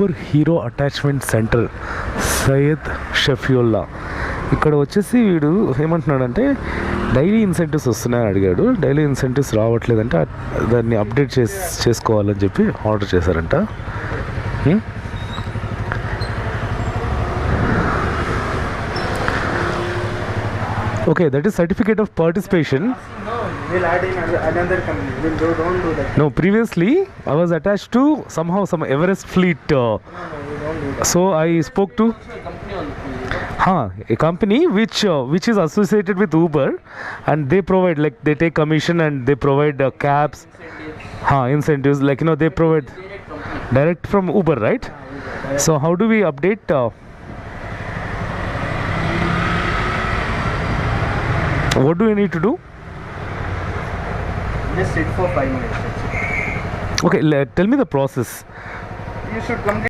Uber Hero attachment centre Syed Shafiullah. ఇక్కడ వచ్చేసి వీడు ఏమంటున్నాడంటే డైలీ ఇన్సెంటివ్స్ వస్తున్నాయని అడిగాడు. డైలీ ఇన్సెంటివ్స్ రావట్లేదంటే దాన్ని అప్డేట్ చేసుకోవాలని చెప్పి ఆర్డర్ చేశారంట. Okay, that is certificate of participation. No, we'll add in another company. Don't do that. No, previously I was attached to some Everest Fleet. No, we don't do that. So I spoke to a company which is associated with Uber, and they provide, like, they take commission and they provide cabs, incentives, like, they provide direct from Uber, right? So how do we update? What do we need to do? Just sit for 5 minutes. Okay, tell me the process. You should complete